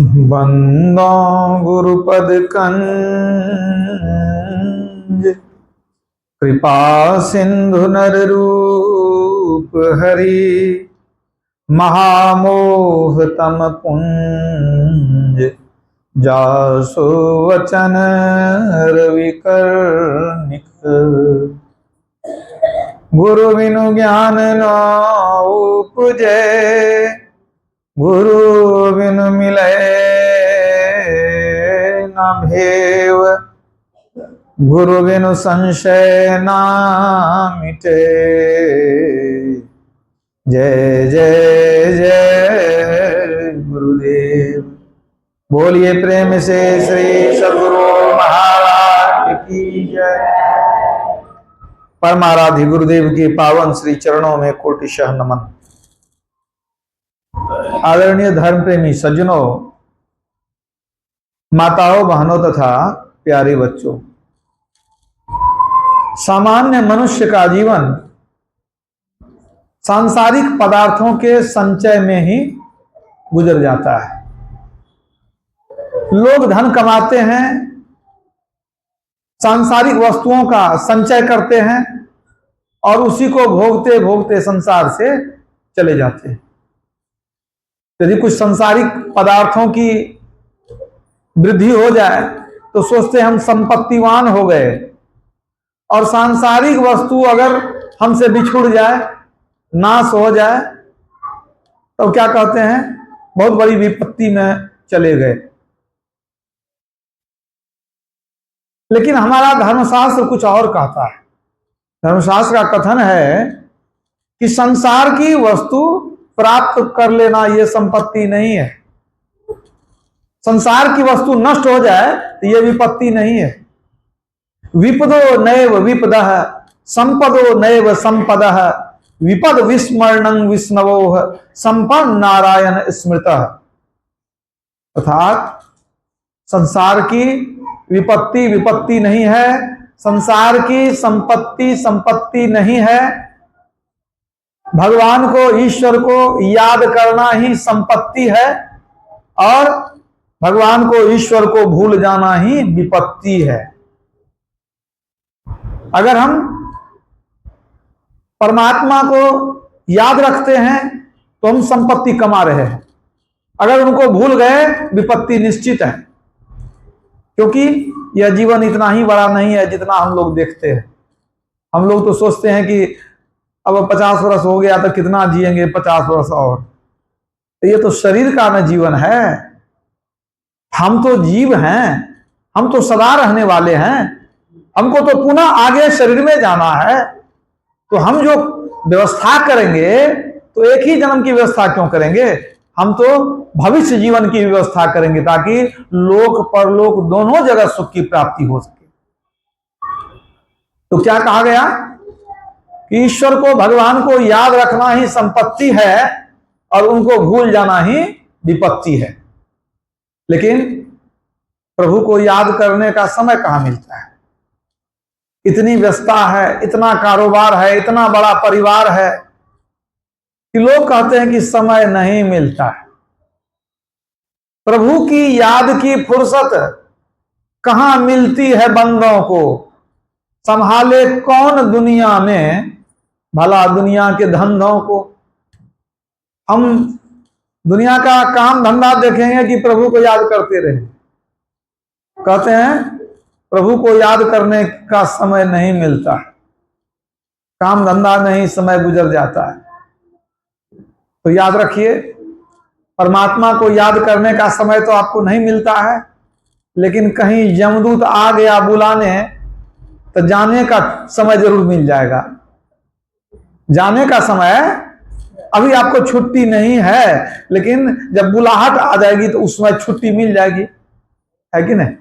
बंदो गुरुपद कंज कृपा सिंधु नर रूप हरि महामोह तम पुंज जासो वचन रविकर्णिक गुरु बिनु ज्ञान न उपजै गुरु बिनु मिले न भेव गुरु बिनु संशय न मिटे। जय जय जय गुरुदेव। बोलिए प्रेम से श्री सद्गुरु महाराज की जय। परमाराध्य गुरुदेव के पावन श्री चरणों में कोटिशः नमन। आदरणीय धर्म प्रेमी सज्जनों, माताओं, बहनों तथा प्यारे बच्चों, सामान्य मनुष्य का जीवन सांसारिक पदार्थों के संचय में ही गुजर जाता है। लोग धन कमाते हैं, सांसारिक वस्तुओं का संचय करते हैं और उसी को भोगते भोगते संसार से चले जाते हैं। यदि कुछ सांसारिक पदार्थों की वृद्धि हो जाए तो सोचते हैं हम संपत्तिवान हो गए, और सांसारिक वस्तु अगर हमसे बिछुड़ जाए, नाश हो जाए, तो क्या कहते हैं, बहुत बड़ी विपत्ति में चले गए। लेकिन हमारा धर्मशास्त्र कुछ और कहता है। धर्मशास्त्र का कथन है कि संसार की वस्तु प्राप्त कर लेना यह संपत्ति नहीं है। संसार की वस्तु नष्ट हो जाए तो यह विपत्ति नहीं है। विपदो नैव विपदः संपदो नैव संपदः विपद विस्मरणं विष्णवोः संपन्न नारायण स्मृतः। अर्थात संसार की विपत्ति विपत्ति नहीं है, संसार की संपत्ति संपत्ति नहीं है। भगवान को, ईश्वर को याद करना ही संपत्ति है, और भगवान को, ईश्वर को भूल जाना ही विपत्ति है। अगर हम परमात्मा को याद रखते हैं तो हम संपत्ति कमा रहे हैं, अगर उनको भूल गए विपत्ति निश्चित है। क्योंकि यह जीवन इतना ही बड़ा नहीं है जितना हम लोग देखते हैं। हम लोग तो सोचते हैं कि अब 50 वर्ष हो गया तो कितना जिएंगे, 50 वर्ष और। तो ये तो शरीर का न जीवन है। हम तो जीव हैं, हम तो सदा रहने वाले हैं। हमको तो पुनः आगे शरीर में जाना है। तो हम जो व्यवस्था करेंगे तो एक ही जन्म की व्यवस्था क्यों करेंगे, हम तो भविष्य जीवन की व्यवस्था करेंगे ताकि लोक परलोक दोनों जगह सुख की प्राप्ति हो सके। तो क्या कहा गया कि ईश्वर को, भगवान को याद रखना ही संपत्ति है और उनको भूल जाना ही विपत्ति है। लेकिन प्रभु को याद करने का समय कहां मिलता है। इतनी व्यस्तता है, इतना कारोबार है, इतना बड़ा परिवार है कि लोग कहते हैं कि समय नहीं मिलता है। प्रभु की याद की फुर्सत कहां मिलती है बंदों को। संभाले कौन दुनिया में भला दुनिया के धंधों को। हम दुनिया का काम धंधा देखेंगे कि प्रभु को याद करते रहे। कहते हैं प्रभु को याद करने का समय नहीं मिलता है, काम धंधा में ही समय गुजर जाता है। तो याद रखिए, परमात्मा को याद करने का समय तो आपको नहीं मिलता है, लेकिन कहीं यमदूत आ गया बुलाने तो जाने का समय जरूर मिल जाएगा। जाने का समय अभी आपको छुट्टी नहीं है, लेकिन जब बुलाहट आ जाएगी तो उस समय छुट्टी मिल जाएगी, है कि नहीं।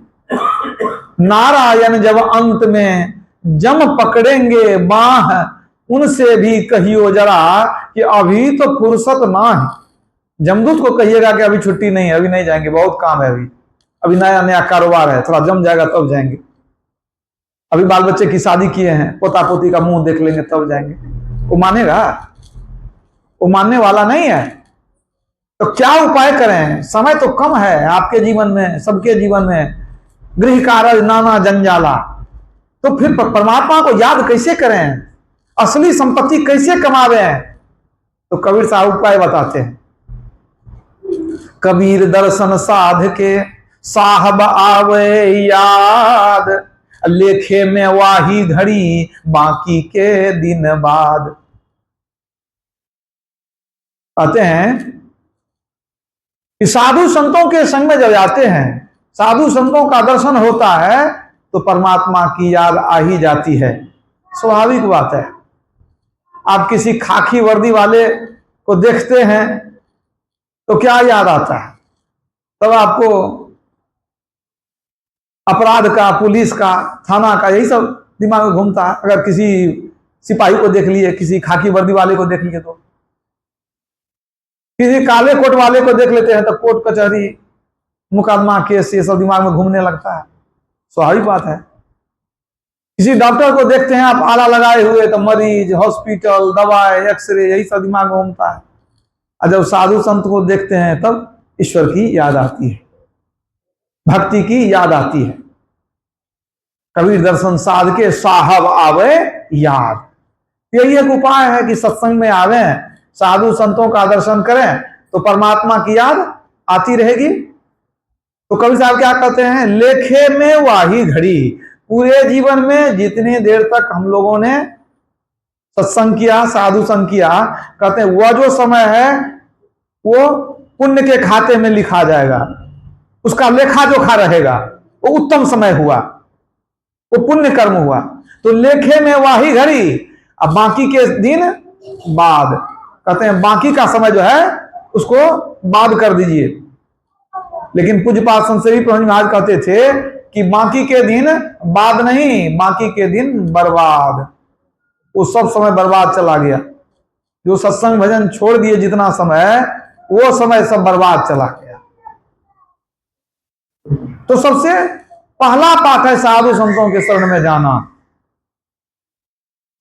नारायण जब अंत में जम पकड़ेंगे बाह, उनसे भी कहियो जरा कि अभी तो फुर्सत ना है। जमदूत को कहिएगा कि अभी छुट्टी नहीं है, अभी नहीं जाएंगे, बहुत काम है, अभी नया नया कारोबार है, थोड़ा जम जाएगा तब जाएंगे। अभी बाल बच्चे की शादी किए हैं, पोता पोती का मुंह देख लेंगे तब जाएंगे। वो मानेगा? वो मानने वाला नहीं है। तो क्या उपाय करें? समय तो कम है आपके जीवन में, सबके जीवन में, गृह कार्य नाना जंजाला। तो फिर परमात्मा को याद कैसे करें? असली संपत्ति कैसे कमावे? तो कबीर साहब उपाय बताते हैं। कबीर दर्शन साध के साहब आवे याद, लेखे में वाही घड़ी बाकी के दिन बाद। कहते हैं कि साधु संतों के संग में जब जाते हैं, साधु संतों का दर्शन होता है तो परमात्मा की याद आ ही जाती है। स्वाभाविक बात है। आप किसी खाकी वर्दी वाले को देखते हैं तो क्या याद आता है? तब आपको अपराध का, पुलिस का, थाना का, यही सब दिमाग में घूमता है। अगर किसी सिपाही को देख लिए, किसी खाकी वर्दी वाले को देख लिए, तो किसी काले कोट वाले को देख लेते हैं तो कोर्ट कचहरी, मुकदमा, केस, ये सब दिमाग में घूमने लगता है। स्वाभाविक बात है। किसी डॉक्टर को देखते हैं आप आला लगाए हुए तो मरीज, हॉस्पिटल, दवाई, एक्सरे, यही सब दिमाग में घूमता है। और जब साधु संत को देखते हैं तब ईश्वर की याद आती है, भक्ति की याद आती है। कबीर दर्शन साध के साहब आवे याद। यही एक उपाय है कि सत्संग में आवे, साधु संतों का दर्शन करें तो परमात्मा की याद आती रहेगी। तो कबीर साहब क्या कहते हैं? लेखे में वाही घड़ी। पूरे जीवन में जितनी देर तक हम लोगों ने सत्संग किया, साधु संग किया, कहते हैं वह जो समय है वो पुण्य के खाते में लिखा जाएगा, उसका लेखा जोखा रहेगा। वो उत्तम समय हुआ, वो पुण्य कर्म हुआ। तो लेखे में वाही घड़ी, अब बाकी के दिन बाद। कहते हैं बाकी का समय जो है उसको बाद कर दीजिए। लेकिन पूज्यपाद संत सेवी प्रभु महाराज कहते थे कि बाकी के दिन बाद नहीं, बाकी के दिन बर्बाद। वो सब समय बर्बाद चला गया। जो सत्संग भजन छोड़ दिए जितना समय, वो समय सब बर्बाद चला गया। तो सबसे पहला पाठ है साधु संतों के शरण में जाना।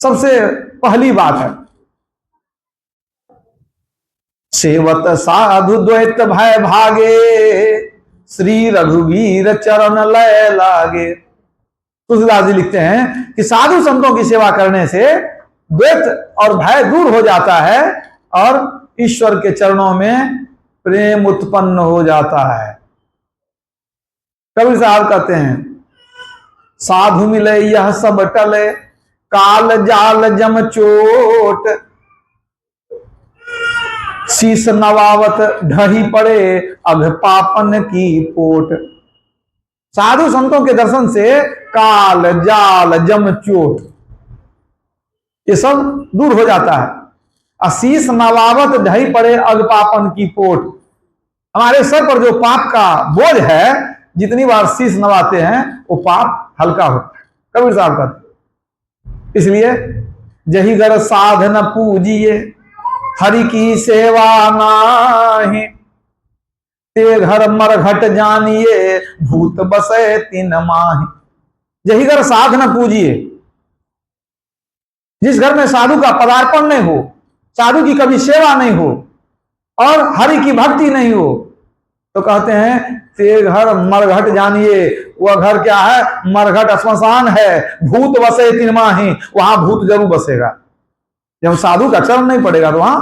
सबसे पहली बात है। सेवत साधु द्वैत भय भागे, श्री रघुवीर चरण लय लागे। तुलसीदास जी लिखते हैं कि साधु संतों की सेवा करने से द्वैत और भय दूर हो जाता है और ईश्वर के चरणों में प्रेम उत्पन्न हो जाता है। कबीर साहब कहते हैं साधु मिले यह सब टले, काल जाल जम चोट, शीस नवावत ढही पड़े अघ पापन की पोट। साधु संतों के दर्शन से काल जाल जम चोट ये सब दूर हो जाता है। अशीष नवावत ढही पड़े अघ पापन की पोट। हमारे सर पर जो पाप का बोझ है, जितनी बार शीश नवाते हैं वो पाप हल्का होता है। कबीर साहब कहते, इसलिए जही घर साधन पूजिए, हरि की सेवा नाही, ते घर मरघट जानिए, भूत बसे तीन माही। जही घर साधन पूजिए, जिस घर में साधु का पदार्पण नहीं हो, साधु की कभी सेवा नहीं हो और हरि की भक्ति नहीं हो, तो कहते हैं ते घर मरघट जानिए। वह घर क्या है? मरघट, श्मशान है। भूत बसे तीन माही, वहां भूत जरूर बसेगा। जब साधु का चरण नहीं पड़ेगा तो वहां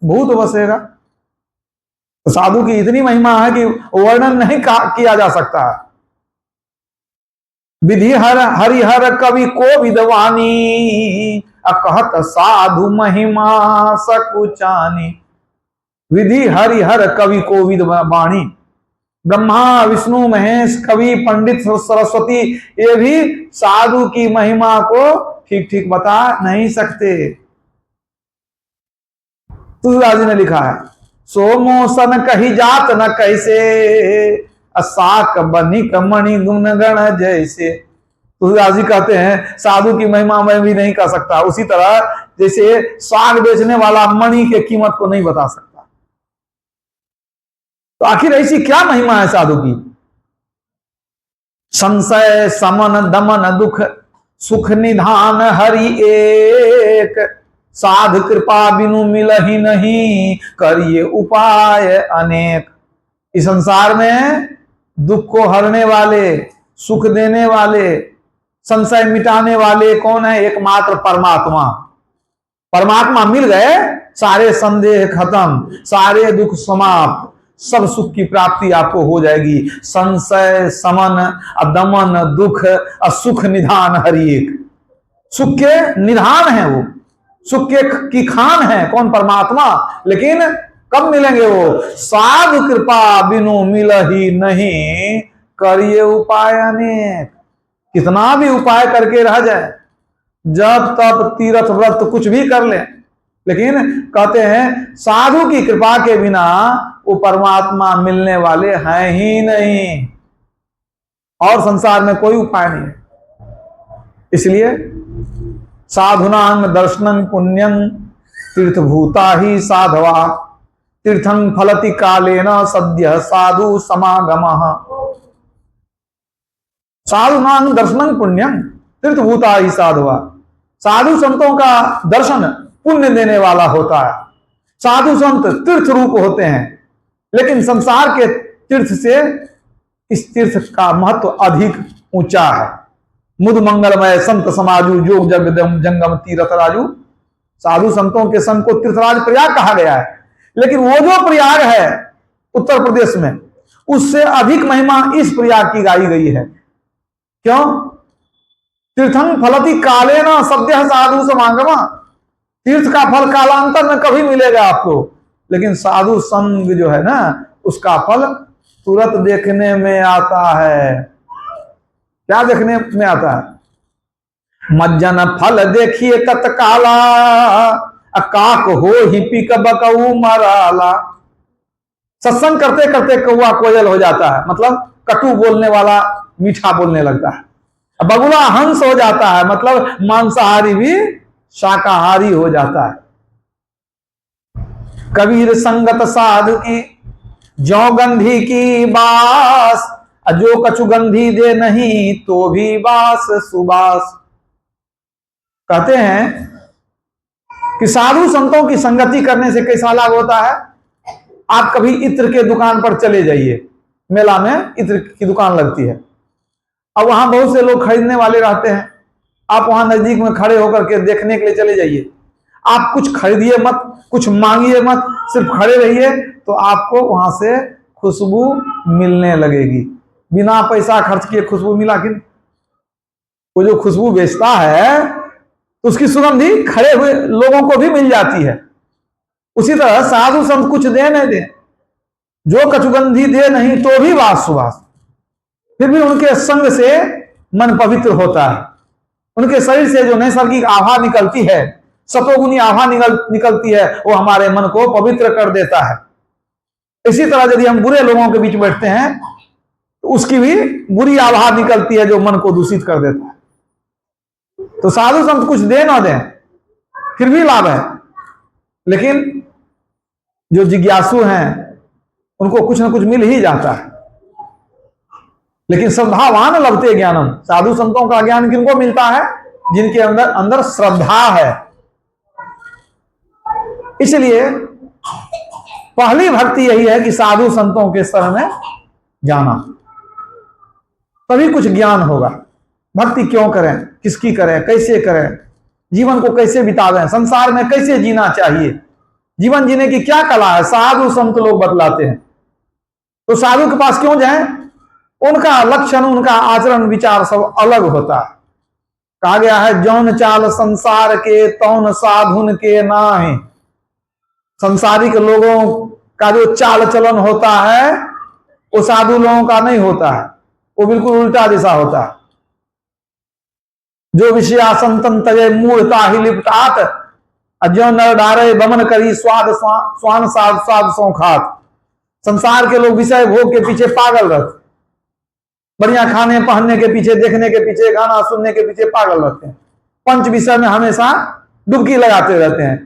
भूत बसेगा। तो साधु की इतनी महिमा है कि वर्णन नहीं किया जा सकता। विधि हर हरिहर कवि को विद्वानी, अकहत साधु महिमा सकुचानी। विधि हरिहर कवि को विद्वानी, ब्रह्मा विष्णु महेश कवि पंडित सरस्वती ये भी साधु की महिमा को ठीक ठीक बता नहीं सकते। तुलसीदास जी ने लिखा है सोमोसन कही जात न कैसे, असाक बनिक मणि गुण गण जैसे। तुलसीदास जी कहते हैं साधु की महिमा मैं भी नहीं कर सकता, उसी तरह जैसे साग बेचने वाला मणि के कीमत को नहीं बता सकता। तो आखिर ऐसी क्या महिमा है साधु की? संशय समन दमन दुख सुख निधान हरि एक, साध कृपा बिनु मिलहि नहीं, करिए उपाय अनेक। इस संसार में दुख को हरने वाले, सुख देने वाले, संशय मिटाने वाले कौन है? एकमात्र परमात्मा। परमात्मा मिल गए, सारे संदेह खत्म, सारे दुख समाप्त, सब सुख की प्राप्ति आपको हो जाएगी। संशय समन, दमन, दुख, असुख निधान हरि एक। सुख के निधान है वो, सुख के की खान है कौन? परमात्मा। लेकिन कब मिलेंगे वो? साधु कृपा बिनु मिलहि नहीं, करिए उपाय अनेक। कितना भी उपाय करके रह जाए, जब तब तीर्थ व्रत कुछ भी कर ले, लेकिन कहते हैं साधु की कृपा के बिना वो परमात्मा मिलने वाले हैं ही नहीं, और संसार में कोई उपाय नहीं है। इसलिए साधुनांग दर्शनं पुण्यं तीर्थभूता ही साधवा, तीर्थं फलति कालेन सद्य साधु समागमः। साधुनांग दर्शनं पुण्यं तीर्थभूता ही साधवा। साधु संतों का दर्शन पुण्य देने वाला होता है। साधु संत तीर्थ रूप होते हैं, लेकिन संसार के तीर्थ से इस तीर्थ का महत्व अधिक ऊंचा है। मुद मंगलमय संत समाजू, योग जगदम जंगम तीर्थ राजू। साधु संतों के संग को तीर्थराज प्रयाग कहा गया है, लेकिन वो जो प्रयाग है उत्तर प्रदेश में, उससे अधिक महिमा इस प्रयाग की गाई गई है। क्यों? तीर्थं फलति कालेन सद्यः साधु समागम। तीर्थ का फल कालांतर में कभी मिलेगा आपको, लेकिन साधु संग जो है ना, उसका फल तुरंत देखने में आता है। क्या देखने में आता है? मज्जन फल देखिए तत्काला, काक हो ही पिक बकऊ मराला। सत्संग करते करते कौआ कोयल हो जाता है, मतलब कटु बोलने वाला मीठा बोलने लगता है। बगुला हंस हो जाता है, मतलब मांसाहारी भी शाकाहारी हो जाता है। कबीर संगत साधु की जो गंधी की बास, जो कछु गंधी दे नहीं तो भी बास सुबास। कहते हैं कि साधु संतों की संगति करने से कैसा लाभ होता है? आप कभी इत्र के दुकान पर चले जाइए, मेला में इत्र की दुकान लगती है, अब वहां बहुत से लोग खरीदने वाले रहते हैं। आप वहां नजदीक में खड़े होकर के देखने के लिए चले जाइए। आप कुछ खरीदिए मत, कुछ मांगिए मत, सिर्फ खड़े रहिए, तो आपको वहां से खुशबू मिलने लगेगी। बिना पैसा खर्च किए खुशबू मिला कि? वो जो खुशबू बेचता है तो उसकी सुगंधी खड़े हुए लोगों को भी मिल जाती है। उसी तरह साधु संत कुछ दे नहीं दे, जो कछुगंधी दे नहीं तो भी वास सुवास, फिर भी उनके संग से मन पवित्र होता है। उनके शरीर से जो नैसर्गिक आभा निकलती है, सतोगुनी आभा निकलती है, वो हमारे मन को पवित्र कर देता है। इसी तरह यदि हम बुरे लोगों के बीच बैठते हैं तो उसकी भी बुरी आभा निकलती है जो मन को दूषित कर देता है। तो साधु संत कुछ दे ना दें फिर भी लाभ है, लेकिन जो जिज्ञासु हैं उनको कुछ ना कुछ मिल ही जाता है। लेकिन श्रद्धावान लभते ज्ञानम, साधु संतों का ज्ञान किनको मिलता है? जिनके अंदर अंदर श्रद्धा है। इसलिए पहली भक्ति यही है कि साधु संतों के शरण में जाना, तभी कुछ ज्ञान होगा। भक्ति क्यों करें, किसकी करें, कैसे करें, जीवन को कैसे बितावें, संसार में कैसे जीना चाहिए, जीवन जीने की क्या कला है, साधु संत लोग बतलाते हैं। तो साधु के पास क्यों जाएं? उनका लक्षण, उनका आचरण विचार सब अलग होता है। कहा गया है जौन चाल संसार के तौन साधुन के नाहीं। संसारिक लोगों का जो चाल चलन होता है वो साधु लोगों का नहीं होता है, वो बिल्कुल उल्टा दिशा होता है। जो विषयासंतन तजे मूढ़ता ही लिपटात, जो नर डारे बमन करी स्वाद स्वान साध स्वाद सौ खात। संसार के लोग विषय भोग के पीछे पागल रहते, बढ़िया खाने पहनने के पीछे, देखने के पीछे, गाना सुनने के पीछे पागल रहते हैं, पंच विषय में हमेशा डुबकी लगाते रहते हैं।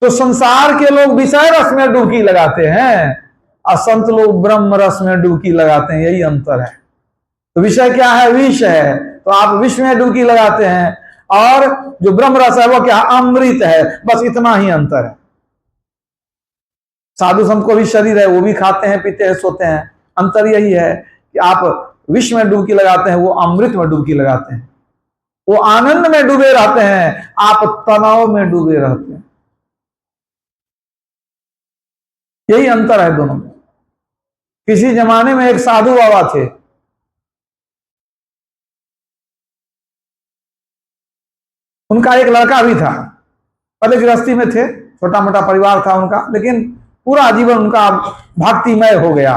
तो संसार के लोग विषय रस में डुबकी लगाते हैं और संत लोग ब्रह्म रस में डुबकी लगाते हैं, यही अंतर है। तो विषय क्या है? विष है, तो आप विष में डुबकी लगाते हैं, और जो ब्रह्म रस है वो क्या, अमृत है। बस इतना ही अंतर है। साधु संत को भी शरीर है, वो भी खाते हैं, पीते हैं, सोते हैं। अंतर यही है कि आप विष में डुबकी लगाते हैं, वो अमृत में डुबकी लगाते हैं। वो आनंद में डूबे रहते हैं, आप तनाव में डूबे रहते हैं। यही अंतर है दोनों में। किसी जमाने में एक साधु बाबा थे, उनका एक लड़का भी था। पहले गृहस्थी में थे, छोटा मोटा परिवार था उनका, लेकिन पूरा जीवन उनका भक्तिमय हो गया।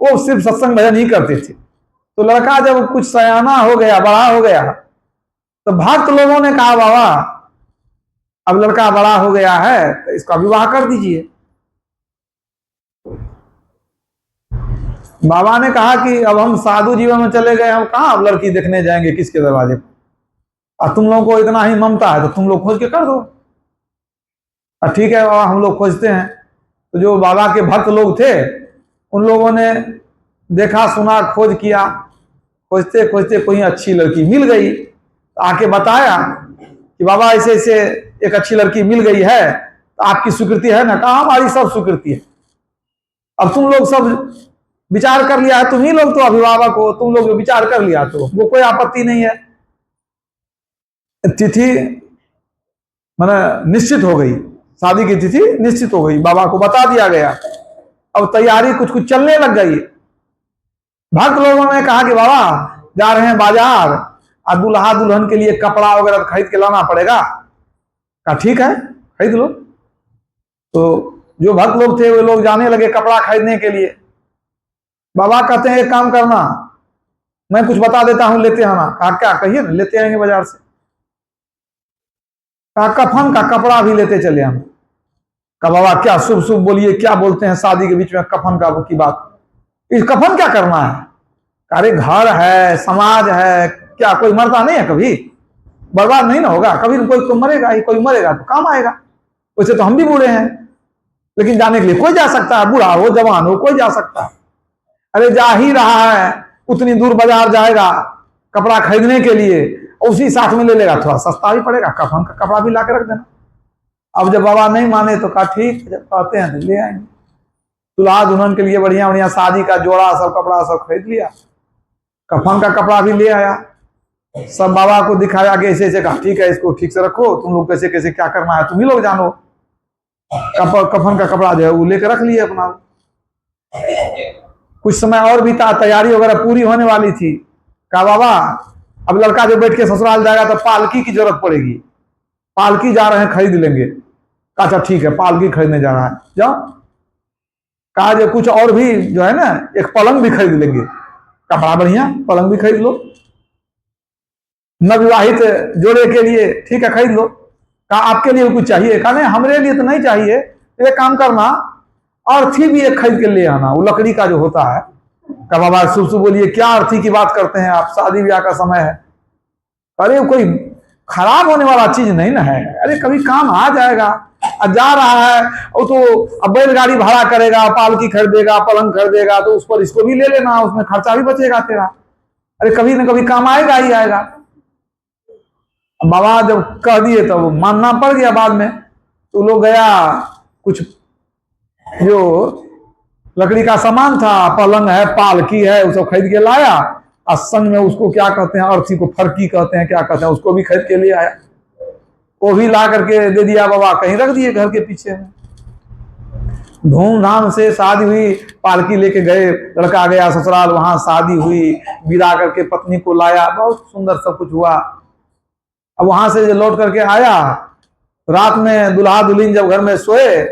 वो सिर्फ सत्संग भजन ही करते थे। तो लड़का जब कुछ सयाना हो गया, बड़ा हो गया, तो भक्त लोगों ने कहा बाबा अब लड़का बड़ा हो गया है तो इसका विवाह कर दीजिए। बाबा ने कहा कि अब हम साधु जीवन में चले गए, हम कहाँ अब लड़की देखने जाएंगे किसके दरवाजे पर, और तुम लोगों को इतना ही ममता है तो तुम लोग खोज के कर दो। ठीक है बाबा, हम लोग खोजते हैं। तो जो बाबा के भक्त लोग थे, उन लोगों ने देखा सुना, खोज किया, खोजते खोजते कोई अच्छी लड़की मिल गई। तो आके बताया कि बाबा ऐसे ऐसे एक अच्छी लड़की मिल गई है, तो आपकी स्वीकृति है ना? कहा हमारी सब स्वीकृति है। अब तुम लोग सब विचार कर लिया है, तुम ही लोग तो अभिभावक हो, तुम लोग विचार कर लिया तो वो कोई आपत्ति नहीं है। तिथि माने निश्चित हो गई, शादी की तिथि निश्चित हो गई, बाबा को बता दिया गया। अब तैयारी कुछ कुछ चलने लग गई। भक्त लोगों ने कहा कि बाबा जा रहे हैं बाजार, और दुल्हा दुल्हन के लिए कपड़ा वगैरह खरीद के लाना पड़ेगा। कहा ठीक है खरीद लो। तो जो भक्त लोग थे वे लोग जाने लगे कपड़ा खरीदने के लिए। बाबा कहते हैं एक काम करना, मैं कुछ बता देता हूं, लेते आना। कहा क्या? कहिए ना, लेते आएंगे बाजार से। कहा कफन का कपड़ा भी लेते चले आना। कहा बाबा क्या शुभ शुभ बोलिए, क्या बोलते हैं शादी के बीच में कफन का की बात, इस कफन क्या करना है? अरे घर है, समाज है, क्या कोई मरता नहीं है कभी? बर्बाद नहीं ना होगा कभी? कोई तो मरेगा ही, कोई मरेगा तो काम आएगा। वैसे तो हम भी बूढ़े हैं, लेकिन जाने के लिए कोई जा सकता है, बूढ़ा हो जवान हो कोई जा सकता है। अरे जा ही रहा है, उतनी दूर बाजार जाएगा कपड़ा खरीदने के लिए, उसी साथ में ले लेगा, थोड़ा सस्ता भी पड़ेगा, कफन का कपड़ा भी ला के रख देना। अब जब बाबा नहीं माने तो कहा ठीक, जब कहते हैं तो ले आएंगे। दुल्हा दुल्हन के लिए बढ़िया बढ़िया शादी का जोड़ा सब कपड़ा सब खरीद लिया, कफन का कपड़ा भी ले आया, सब बाबा को दिखाया कि ऐसे ऐसे। कहा ठीक है, इसको ठीक से रखो, तुम लोग कैसे कैसे क्या करना है तुम ही लोग जानो। कफन का कपड़ा जो है वो लेकर रख लिए अपना। कुछ समय और बीता, तैयारी वगैरह पूरी होने वाली थी। कहा बाबा अब लड़का जो बैठ के ससुराल जाएगा तो पालकी की जरूरत पड़ेगी, पालकी जा रहे हैं खरीद लेंगे। कहा अच्छा ठीक है, पालकी खरीदने जा रहा है, जाओ। कहा जो कुछ और भी जो है ना, एक पलंग भी खरीद लेंगे। कपड़ा बढ़िया, पलंग भी खरीद लो, नवविवाहित जोड़े के लिए ठीक है खरीद लो। कहा आपके लिए कुछ चाहिए? कहा नहीं हमारे लिए तो नहीं चाहिए, एक काम करना अर्थी भी एक खरीद के ले आना, वो लकड़ी का जो होता है। कहा बाबा शुभ शुभ बोलिए, क्या अर्थी की बात करते हैं आप, शादी ब्याह का समय है। अरे कोई खराब होने वाला चीज नहीं ना है, अरे कभी काम आ जाएगा। जा रहा है वो तो अब बैलगाड़ी भाड़ा करेगा, पालकी खरीदेगा, पलंग खरीदेगा, तो उस पर इसको भी ले लेना, उसमें खर्चा भी बचेगा तेरा। अरे कभी ना कभी काम आएगा ही आएगा। बाबा जब कह दिए तो मानना पड़ गया बाद में। तो लोग गया, कुछ जो लकड़ी का सामान था, पलंग है, पालकी है, वो सब खरीद के लाया, और संग में उसको क्या कहते हैं, अर्थी को फरकी कहते हैं, क्या कहते हैं, उसको भी खरीद के ले आया। वो भी ला करके दे दिया बाबा, कहीं रख दिए घर के पीछे में। धूमधाम से शादी हुई, पालकी लेके गए, लड़का गया ससुराल, वहां शादी हुई, विदा करके पत्नी को लाया, बहुत सुंदर सब कुछ हुआ। अब वहां से लौट करके आया, रात में दुल्हा दुल्हन जब घर में सोए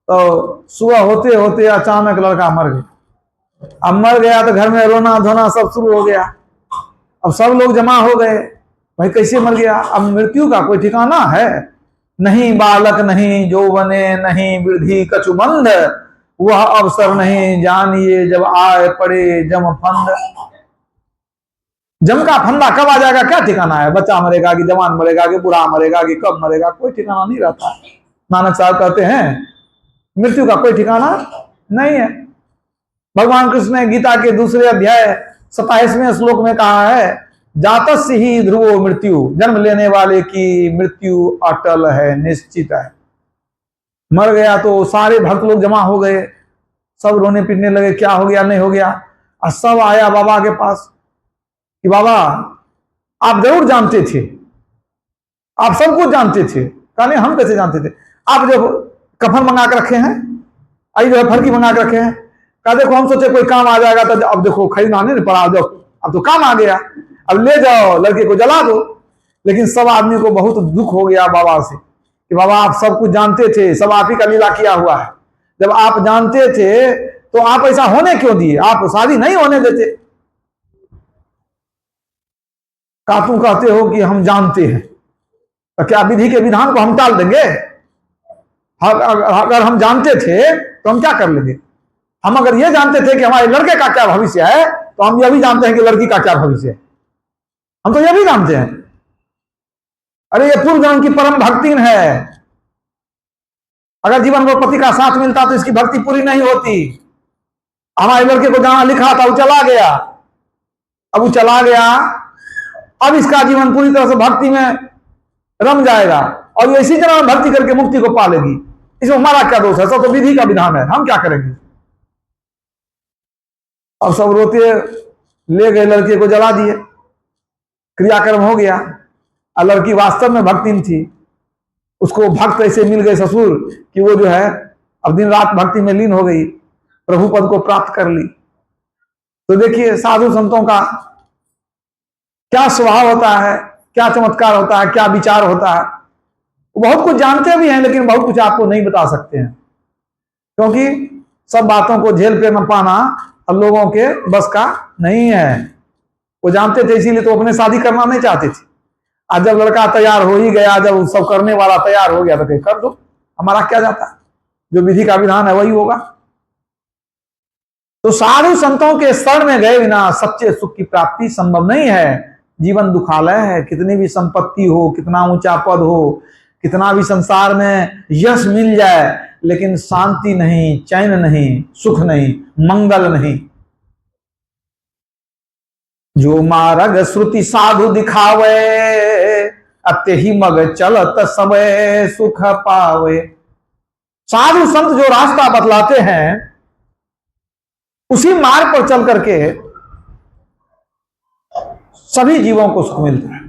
तो सुबह होते होते अचानक लड़का मर गया। अब मर गया तो घर में रोना धोना सब शुरू हो गया। अब सब लोग जमा हो गए, भाई कैसे मर गया? अब मृत्यु का कोई ठिकाना है नहीं, बालक नहीं जौवने नहीं वृद्धि कछुबंध, वह अवसर नहीं जानिए जब आए पड़े जम फंद। जम का फंदा कब आ जाएगा क्या ठिकाना है? बच्चा मरेगा कि जवान मरेगा कि बूढ़ा मरेगा कि कब मरेगा, कोई ठिकाना नहीं रहता। नानक साहब कहते हैं मृत्यु का कोई ठिकाना नहीं है। भगवान कृष्ण ने गीता के दूसरे अध्याय 27वें श्लोक में कहा है, जातस्य ही ध्रुवो मृत्यु, जन्म लेने वाले की मृत्यु अटल है, निश्चित है। मर गया तो सारे भक्त लोग जमा हो गए, सब रोने पीटने लगे, क्या हो गया नहीं हो गया। और सब आया बाबा के पास कि बाबा आप जरूर जानते थे, आप सब कुछ जानते थे। कहा नहीं, हम कैसे जानते थे, आप जो कफन मंगा के रखे हैं, आई जो है फरकी मंगा के रखे हैं। कहा देखो हम सोचे कोई काम आ जाएगा, तो अब देखो खरीदना नहीं पड़ा, जो अब तो काम आ गया, अब ले जाओ लड़के को जला दो। लेकिन सब आदमी को बहुत दुख हो गया बाबा से कि बाबा आप सब कुछ जानते थे, सब आप ही का लीला किया हुआ है। जब आप जानते थे तो आप ऐसा होने क्यों दिए, आप शादी नहीं होने देते। का तुम कहते हो कि हम जानते हैं, तो क्या विधि के विधान को हम टाल देंगे? अगर हम जानते थे तो हम क्या कर लेंगे? हम अगर ये जानते थे कि हमारे लड़के का क्या भविष्य है, तो हम यह भी जानते हैं कि लड़की का क्या भविष्य है। हम तो यह भी जानते हैं। अरे ये पूर्व जन्म की परम भक्ति है। अगर जीवन में पति का साथ मिलता तो इसकी भक्ति पूरी नहीं होती। हमारे लड़के को जहां लिखा था वो चला गया, अब वो चला गया, अब इसका जीवन पूरी तरह से भक्ति में रम जाएगा और ये इसी तरह भक्ति करके मुक्ति को पालेगी। इसमें हमारा क्या दोष है? सब तो विधि का विधान है, हम क्या करेंगे? अब सब रोते ले गए, लड़के को जला दिए, क्रियाक्रम हो गया। और लड़की वास्तव में भक्ति में थी, उसको भक्त ऐसे मिल गए ससुर कि वो जो है अब दिन रात भक्ति में लीन हो गई, प्रभु पद को प्राप्त कर ली। तो देखिए साधु संतों का क्या स्वभाव होता है, क्या चमत्कार होता है, क्या विचार होता है। वो बहुत कुछ जानते भी हैं, लेकिन बहुत कुछ आपको नहीं बता सकते हैं, क्योंकि सब बातों को झेल पे न पाना अब लोगों के बस का नहीं है। वो जानते थे, इसीलिए तो अपने शादी करना नहीं चाहते थे। आज जब लड़का तैयार हो ही गया, जब सब करने वाला तैयार हो गया, तो कहीं कर दो, हमारा क्या जाता है, जो विधि का विधान है वही होगा। तो साधु संतों के शरण में गए बिना सच्चे सुख की प्राप्ति संभव नहीं है। जीवन दुखालय है, कितनी भी संपत्ति हो, कितना ऊंचा पद हो, कितना भी संसार में यश मिल जाए, लेकिन शांति नहीं, चैन नहीं, सुख नहीं, मंगल नहीं। जो मार्ग श्रुति साधु दिखावे, अते ही मग चलत सबे सुख पावे। साधु संत जो रास्ता बतलाते हैं, उसी मार्ग पर चल करके सभी जीवों को सुख मिलता है,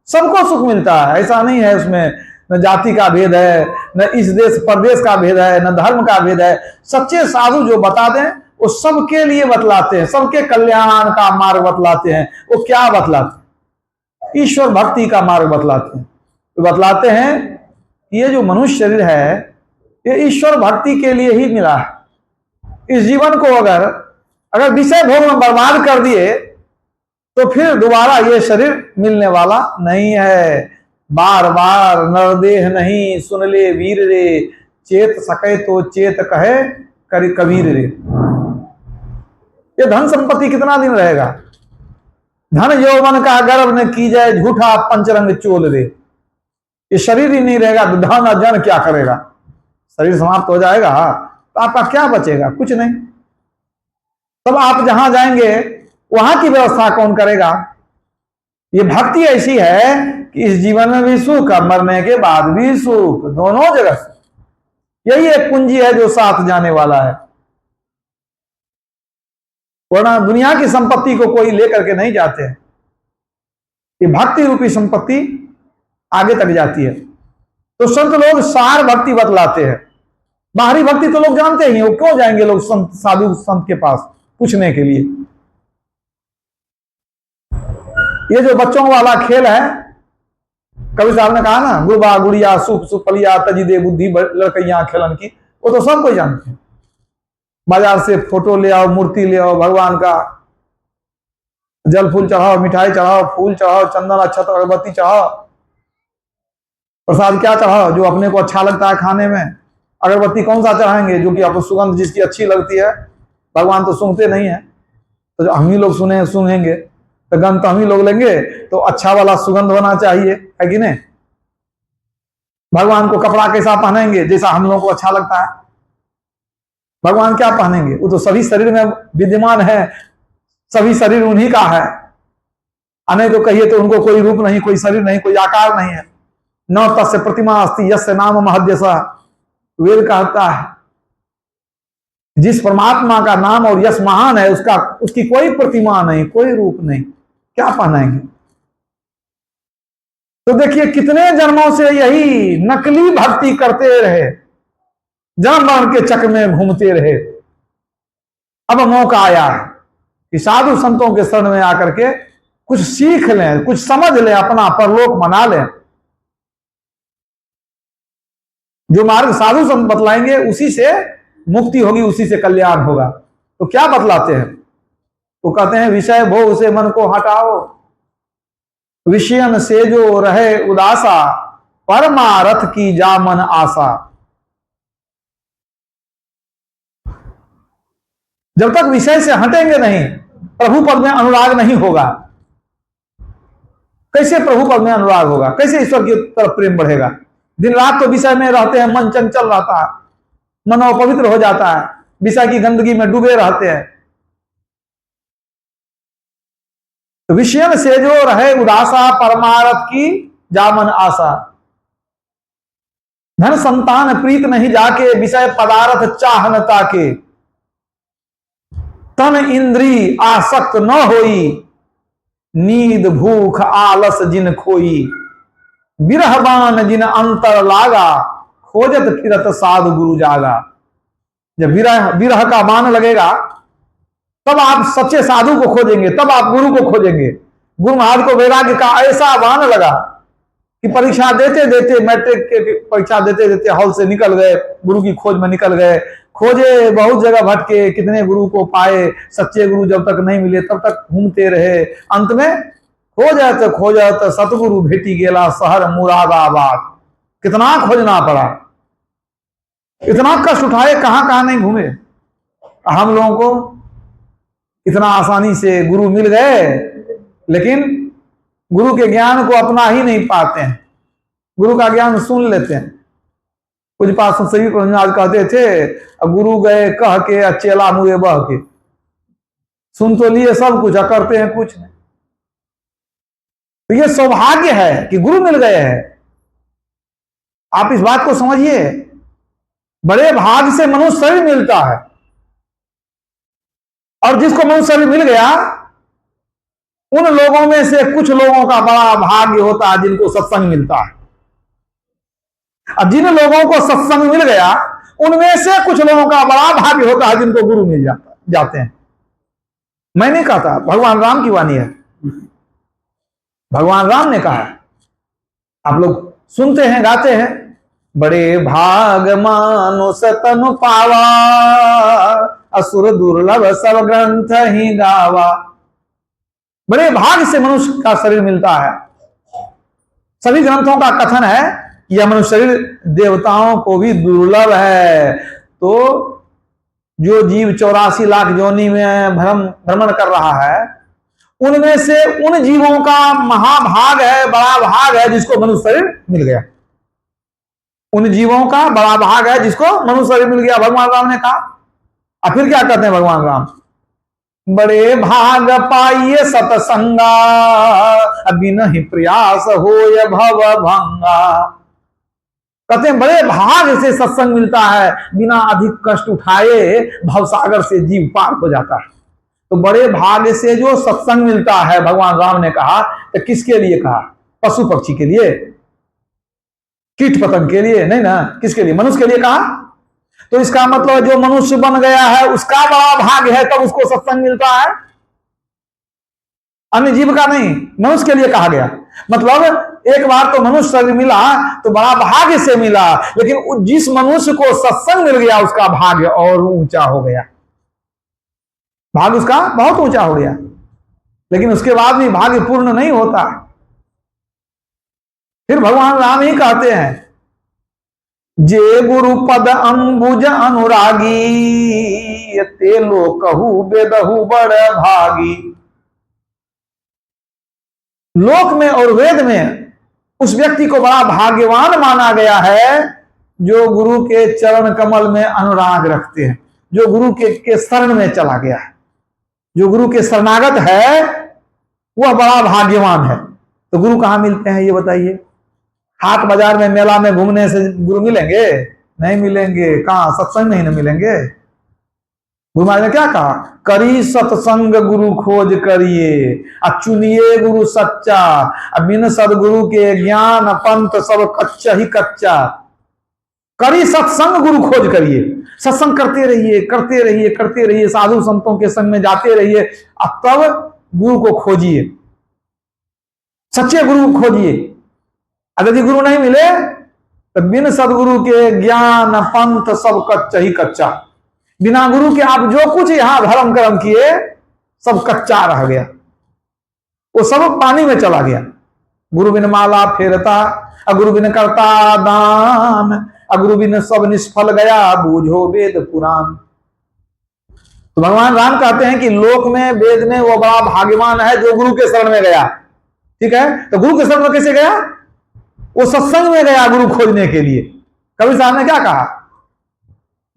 सबको सुख मिलता है। ऐसा नहीं है उसमें न जाति का भेद है, न इस देश प्रदेश का भेद है, न धर्म का भेद है। सच्चे साधु जो बता दें वो सबके लिए बतलाते हैं, सबके कल्याण का मार्ग बतलाते हैं। वो क्या बतलाते हैं? ईश्वर भक्ति का मार्ग बतलाते हैं। तो बतलाते हैं ये जो मनुष्य शरीर है ये ईश्वर भक्ति के लिए ही मिला है। इस जीवन को अगर विषय भोग में बर्बाद कर दिए तो फिर दोबारा ये शरीर मिलने वाला नहीं है। बार बार नरदेह नहीं सुन ले वीर रे, चेत सके तो चेत कहे करी कबीर रे। ये धन संपत्ति कितना दिन रहेगा? धन यौवन का गर्व न की जाए, झूठा पंचरंग चोल रे। ये शरीर ही नहीं रहेगा तो धन और जन क्या करेगा? शरीर समाप्त हो जाएगा तो आपका क्या बचेगा? कुछ नहीं। तब आप जहां जाएंगे वहां की व्यवस्था कौन करेगा? ये भक्ति ऐसी है कि इस जीवन में भी सुख, मरने के बाद भी सुख, दोनों जगह सुख। यही एक पूंजी है जो साथ जाने वाला है। वरना दुनिया की संपत्ति को कोई लेकर के नहीं जाते हैं। ये भक्ति रूपी संपत्ति आगे तक जाती है। तो संत लोग सार भक्ति बतलाते हैं। बाहरी भक्ति तो लोग जानते ही, वो क्यों जाएंगे लोग संत साधु संत के पास पूछने के लिए? ये जो बच्चों वाला खेल है, कवि साहब ने कहा ना, गुड़बा गुड़िया सुप सुपलिया तजिदे बुद्धि लड़कैया खेलन की, वो तो सब कोई जानते हैं। बाजार से फोटो ले आओ, मूर्ति ले आओ भगवान का, जल फूल चढ़ाओ, मिठाई चढ़ाओ, फूल चढ़ाओ, चंदन अक्षत अगरबत्ती चढ़ाओ, प्रसाद क्या चढ़ाओ जो अपने को अच्छा लगता है खाने में। अगरबत्ती कौन सा चढ़ाएंगे? जो कि आपको सुगंध जिसकी अच्छी लगती है। भगवान तो सुनते नहीं है, तो हम ही लोग सुनेंगे तो गंध तो हम ही लोग लेंगे, तो अच्छा वाला सुगंध होना चाहिए, है कि नहीं? भगवान को कपड़ा कैसा पहनेंगे? जैसा हम लोगों को अच्छा लगता है। भगवान क्या पहनेंगे? वो तो सभी शरीर में विद्यमान है, सभी शरीर उन्हीं का है। नहीं तो कहिए तो उनको कोई रूप नहीं, कोई शरीर नहीं, कोई आकार नहीं है। न तस्य प्रतिमा अस्ति यस्य नाम महद्यसा, वेद कहता है जिस परमात्मा का नाम और यश महान है उसकी कोई प्रतिमा नहीं, कोई रूप नहीं, क्या पहनाएंगे। तो देखिए कितने जन्मों से यही नकली भक्ति करते रहे, जन्म मरण के चक्र में घूमते रहे। अब मौका आया कि साधु संतों के शरण में आकर के कुछ सीख लें, कुछ समझ लें, अपना परलोक मना लें। जो मार्ग साधु संत बतलाएंगे उसी से मुक्ति होगी, उसी से कल्याण होगा। तो क्या बतलाते हैं? वो कहते हैं विषय भोग से मन को हटाओ, विषयन से जो रहे उदासा, परमारथ की जा मन आशा। जब तक विषय से हटेंगे नहीं, प्रभु पद में अनुराग नहीं होगा। कैसे प्रभु पद में अनुराग होगा? कैसे ईश्वर की तरफ प्रेम बढ़ेगा? दिन रात तो विषय में रहते हैं, मन चंचल रहता है, मन अपवित्र हो जाता है, विषय की गंदगी में डूबे रहते हैं। तो विषय से जो रहे उदासा, परमारथ की जामन आशा। धन संतान प्रीत नहीं जाके, विषय पदार्थ चाहनता के। तन इंद्री आसक्त न होई, नींद भूख आलस जिन खोई। विरहबान जिन अंतर लागा, खोजत फिरत साधु गुरु जागा। जब विरह का बाण लगेगा तब आप सच्चे साधु को खोजेंगे, तब आप गुरु को खोजेंगे। गुरु महाराज को वैराग्य का ऐसा बाण लगा कि परीक्षा देते देते, मैट्रिक के परीक्षा देते देते हॉल से निकल गए, गुरु की खोज में निकल गए। खोजे, बहुत जगह भटके, कितने गुरु को पाए, सच्चे गुरु जब तक नहीं मिले तब तक घूमते रहे। अंत में खोजत सतगुरु भेटी गेला शहर मुरादाबाद। कितना खोजना पड़ा, इतना कष्ट उठाए, कहां कहां नहीं घूमे। हम लोगों को इतना आसानी से गुरु मिल गए, लेकिन गुरु के ज्ञान को अपना ही नहीं पाते हैं। गुरु का ज्ञान सुन लेते हैं। कुछ पास सभी आज कहते थे, गुरु गए कह के, चेला मुए बह के। सुन तो लिए सब कुछ, करते हैं कुछ नहीं। तो ये सौभाग्य है कि गुरु मिल गए हैं। आप इस बात को समझिए, बड़े भाग से मनुष्य शरीर मिलता है, और जिसको मनुष्य शरीर मिल गया, उन लोगों में से कुछ लोगों का बड़ा भाग्य होता है जिनको सत्संग मिलता है। अब जिन लोगों को सत्संग मिल गया, उनमें से कुछ लोगों का बड़ा भाग्य होता है जिनको गुरु मिल जाते हैं। मैं नहीं कहता, भगवान राम की वाणी है। भगवान राम ने कहा, आप लोग सुनते हैं, गाते हैं, बड़े भाग मानुष तनु पावा, असुर दुर्लभ सब ग्रंथ ही गावा। बड़े भाग से मनुष्य का शरीर मिलता है। सभी ग्रंथों का कथन है यह मनुष्य शरीर देवताओं को भी दुर्लभ है। तो जो जीव 84 लाख योनि में भ्रमण कर रहा है, उनमें से उन जीवों का महाभाग है, बड़ा भाग है जिसको मनुष्य शरीर मिल गया। उन जीवों का बड़ा भाग है जिसको मनुष्य शरीर मिल गया, भगवान राम ने कहा। और फिर क्या कहते हैं भगवान राम? बड़े भाग पाइए सतसंगा, अभी नहीं प्रयास हो भव भंगा। कहते हैं बड़े भाग से सत्संग मिलता है, बिना अधिक कष्ट उठाए भवसागर से जीव पार हो जाता है। तो बड़े भाग से जो सत्संग मिलता है, भगवान राम ने कहा, तो किसके लिए कहा? पशु पक्षी के लिए, कीट पतंग के लिए नहीं ना, किसके लिए? मनुष्य के लिए कहा। तो इसका मतलब जो मनुष्य बन गया है उसका बड़ा भाग्य है, तब उसको सत्संग मिलता है, अन्य जीव का नहीं। मनुष्य के लिए कहा गया, मतलब एक बार तो मनुष्य शरीर मिला तो बड़ा भाग्य से मिला, लेकिन जिस मनुष्य को सत्संग मिल गया उसका भाग्य और ऊंचा हो गया। भाग्य उसका बहुत ऊंचा हो गया, लेकिन उसके बाद भी भाग्य पूर्ण नहीं होता। फिर भगवान राम ही कहते हैं, जे गुरु पद अंबुज अनुरागी, ते लोकहु वेदहु बड़ भागी। लोक में और वेद में उस व्यक्ति को बड़ा भाग्यवान माना गया है जो गुरु के चरण कमल में अनुराग रखते हैं, जो गुरु के शरण में चला गया है, जो गुरु के शरणागत है, वह बड़ा भाग्यवान है। तो गुरु कहाँ मिलते हैं ये बताइए? हाट बाजार में, मेला में घूमने से गुरु मिलेंगे? नहीं मिलेंगे। कहाँ? सत्संग नहीं ना मिलेंगे। गुरु महाराज ने क्या कहा? करी सत्संग गुरु खोज करिए, चुनिए गुरु सच्चा, बिन सदगुरु के ज्ञान पंथ सब कच्चा ही कच्चा। करी सत्संग गुरु खोज करिए, सत्संग करते रहिए, करते रहिए, करते रहिए, साधु संतों के संग में जाते रहिए, अब तब गुरु को खोजिए, सच्चे गुरु को खोजिए। अगर यदि गुरु नहीं मिले तो बिन सदगुरु के ज्ञान पंथ सब कच्चा ही कच्चा। बिना गुरु के आप जो कुछ यहां धर्म कर्म किए सब कच्चा रह गया, वो सब पानी में चला गया। गुरु बिन माला फेरता, अगुरु बिन करता दान, अगुरु बिन सब निष्फल गया, बूझो वेद पुराण। तो भगवान राम कहते हैं कि लोक में वेद में वो बड़ा भाग्यवान है जो गुरु के शरण में गया। ठीक है, तो गुरु के शरण में कैसे गया? वो सत्संग में गया गुरु खोजने के लिए। कबीर साहब ने क्या कहा?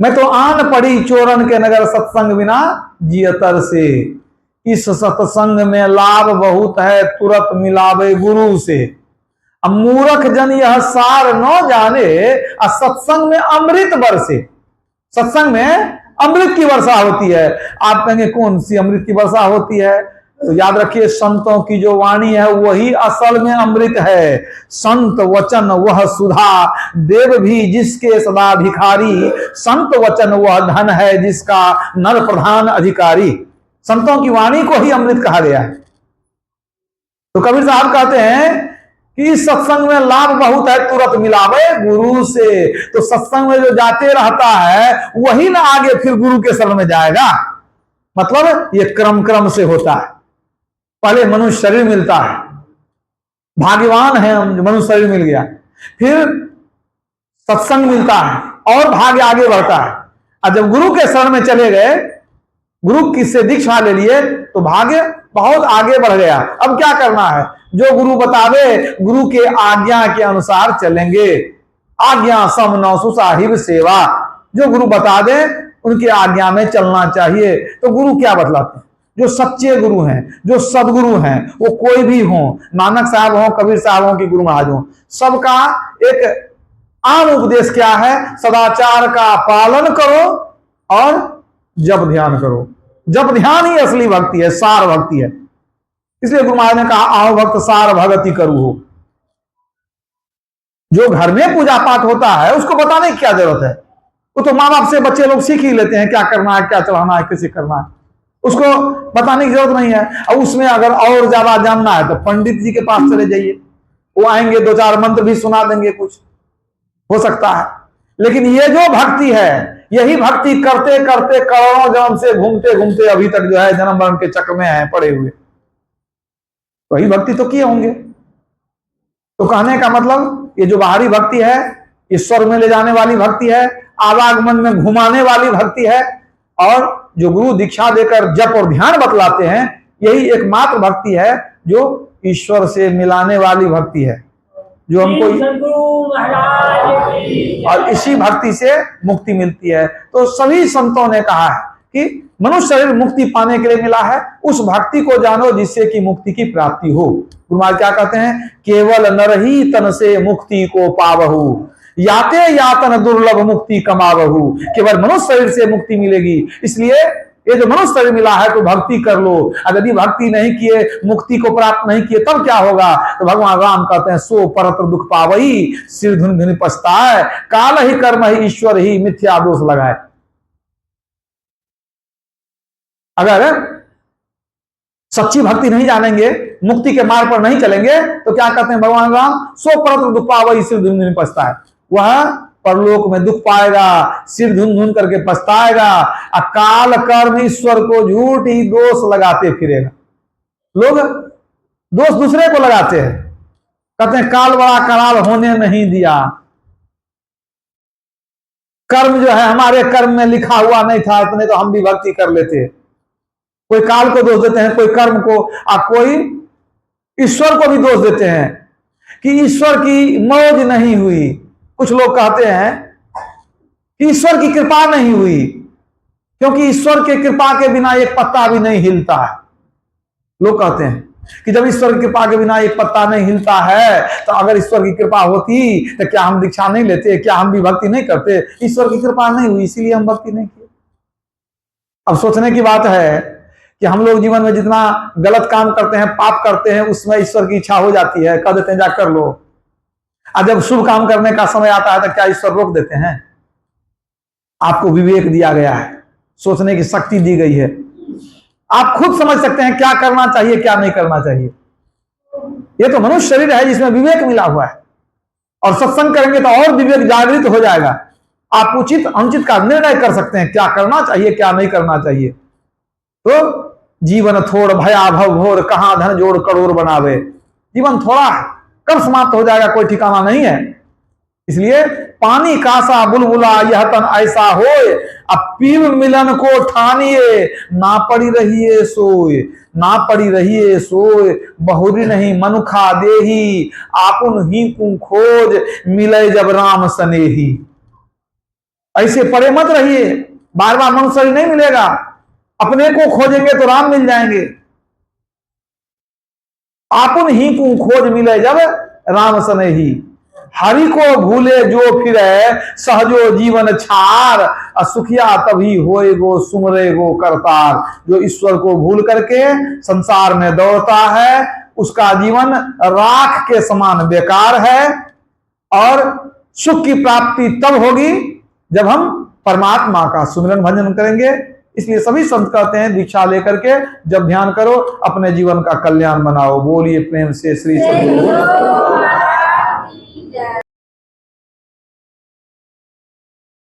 मैं तो आन पड़ी चोरन के नगर, सत्संग बिना जियतर से। इस सत्संग में लाभ बहुत है, तुरंत मिलावे गुरु से। अब मूर्ख जन यह सार न जाने, सत्संग में अमृत बरसे। सत्संग में अमृत की वर्षा होती है। आप कहेंगे कौन सी अमृत की वर्षा होती है? तो याद रखिए, संतों की जो वाणी है वही असल में अमृत है। संत वचन वह सुधा, देव भी जिसके सदा भिखारी। संत वचन वह धन है जिसका नर प्रधान अधिकारी। संतों की वाणी को ही अमृत कहा गया है। तो कबीर साहब कहते हैं कि सत्संग में लाभ बहुत है, तुरंत मिलावे गुरु से। तो सत्संग में जो जाते रहता है वही ना आगे फिर गुरु के शरण में जाएगा। मतलब ये क्रम क्रम से होता है। पहले मनुष्य शरीर मिलता है, भाग्यवान है हम, मनुष्य शरीर मिल गया, फिर सत्संग मिलता है और भाग्य आगे बढ़ता है। और जब गुरु के शरण में चले गए, गुरु किससे दीक्षा ले लिए, तो भाग्य बहुत आगे बढ़ गया। अब क्या करना है? जो गुरु बतावे, गुरु के आज्ञा के अनुसार चलेंगे। आज्ञा सम नौ सुसाहिब सेवा। जो गुरु बता दे उनकी आज्ञा में चलना चाहिए। तो गुरु क्या बतलाते हैं? जो सच्चे गुरु हैं, जो सदगुरु हैं, वो कोई भी हो, नानक साहब हो, कबीर साहब हो कि गुरु महाराज हो, सबका एक आम उपदेश क्या है? सदाचार का पालन करो और जप ध्यान करो। जप ध्यान ही असली भक्ति है, सार भक्ति है। इसलिए गुरु महाराज ने कहा, आओ भक्त सार भगति करू हो। जो घर में पूजा पाठ होता है उसको बताने की क्या जरूरत है? वो तो माँ बाप से बच्चे लोग सीख ही लेते हैं, क्या करना है, क्या चढ़ाना है, कैसे करना है। उसको बताने की जरूरत नहीं है। और उसमें अगर और ज्यादा जानना है तो पंडित जी के पास चले जाइए, वो आएंगे, दो चार मंत्र भी सुना देंगे, कुछ हो सकता है। लेकिन ये जो भक्ति है, यही भक्ति करते करते करोड़ों जन्म से घूमते घूमते अभी तक जो है जन्म मरण के चक्र में है पड़े हुए, वही भक्ति तो किए होंगे। तो कहने का मतलब, ये जो बाहरी भक्ति है, ईश्वर में ले जाने वाली भक्ति है, आवागमन में घुमाने वाली भक्ति है, और जो गुरु दीक्षा देकर जप और ध्यान बतलाते हैं, यही एकमात्र भक्ति है जो ईश्वर से मिलाने वाली भक्ति है, जो हमको, और इसी भक्ति से मुक्ति मिलती है। तो सभी संतों ने कहा है कि मनुष्य शरीर मुक्ति पाने के लिए मिला है, उस भक्ति को जानो जिससे कि मुक्ति की प्राप्ति हो। गुरु महाराज क्या कहते हैं? केवल नर ही तन से मुक्ति को पावहु, याते यातन दुर्लभ मुक्ति कमावहु। केवल मनुष्य शरीर से मुक्ति मिलेगी। इसलिए ये जो मनुष्य शरीर मिला है तो भक्ति कर लो। अगर यदि भक्ति नहीं किए, मुक्ति को प्राप्त नहीं किए, तब क्या होगा? तो भगवान राम कहते हैं, सो परत्र दुख पावई, सिर धुन धुन पछताए, काल ही कर्म ही ईश्वर ही मिथ्या दोष लगाए। अगर सच्ची भक्ति नहीं जानेंगे, मुक्ति के मार्ग पर नहीं चलेंगे, तो क्या कहते हैं भगवान राम? सो परत्र दुख पावई, सिर धुन धुन पछताए। वह परलोक में दुख पाएगा, सिर धुन धुन करके पछताएगा, अकाल कर्म ईश्वर को झूठ ही दोष लगाते फिरेगा। लोग दोष दूसरे को लगाते हैं, कहते हैं काल बड़ा कराल होने नहीं दिया, कर्म जो है हमारे कर्म में लिखा हुआ नहीं था, इतने तो हम भी भक्ति कर लेते। कोई काल को दोष देते हैं, कोई कर्म को, और कोई ईश्वर को भी दोष देते हैं कि ईश्वर की मौज नहीं हुई। कुछ लोग कहते हैं कि ईश्वर की कृपा नहीं हुई, क्योंकि ईश्वर के कृपा के बिना एक पत्ता भी नहीं हिलता है, लोग कहते हैं। कि जब ईश्वर की कृपा के बिना एक पत्ता नहीं हिलता है, तो अगर ईश्वर की कृपा होती तो क्या हम दीक्षा नहीं लेते, क्या हम भी भक्ति नहीं करते? ईश्वर की कृपा नहीं हुई, इसीलिए हम भक्ति नहीं किए। अब सोचने की बात है कि हम लोग जीवन में जितना गलत काम करते हैं, पाप करते हैं, उसमें ईश्वर की इच्छा हो जाती है, कह देते हैं जा कर लो। और जब शुभ काम करने का समय आता है तो क्या ईश्वर रोक देते हैं? आपको विवेक दिया गया है, सोचने की शक्ति दी गई है, आप खुद समझ सकते हैं क्या करना चाहिए क्या नहीं करना चाहिए। यह तो मनुष्य शरीर है जिसमें विवेक मिला हुआ है, और सत्संग करेंगे तो और विवेक जागृत हो जाएगा। आप उचित अनुचित का निर्णय कर सकते हैं, क्या करना चाहिए क्या नहीं करना चाहिए। तो जीवन थोड़ भया भव घोर, कहां धन जोड़ करोड़ बनावे। जीवन थोड़ा है, कब समाप्त हो जाएगा कोई ठिकाना नहीं है। इसलिए पानी कासा बुलबुला यह तन ऐसा होए, अब पीव मिलन को ठानिए, ना पड़ी रहिए सोए, ना पड़ी रहिए सोए, बहुरी नहीं मनुखा देही, आपुन ही कु खोज, मिले जब राम सनेही। ऐसे पड़े मत रहिए, बार बार मनुष्य नहीं मिलेगा, अपने को खोजेंगे तो राम मिल जाएंगे। आपुन ही कु खोज, मिले जब राम सनेही। हरि को भूले जो फिरे, सहजो जीवन छार, असुखिया तभी होए गो सुमरे गो करतार। जो ईश्वर को भूल करके संसार में दौड़ता है, उसका जीवन राख के समान बेकार है, और सुख की प्राप्ति तब होगी जब हम परमात्मा का सुमिरन भजन करेंगे। इसलिए सभी संत कहते हैं दीक्षा लेकर के जब ध्यान करो, अपने जीवन का कल्याण बनाओ। बोलिए प्रेम से श्री सद्गुरु।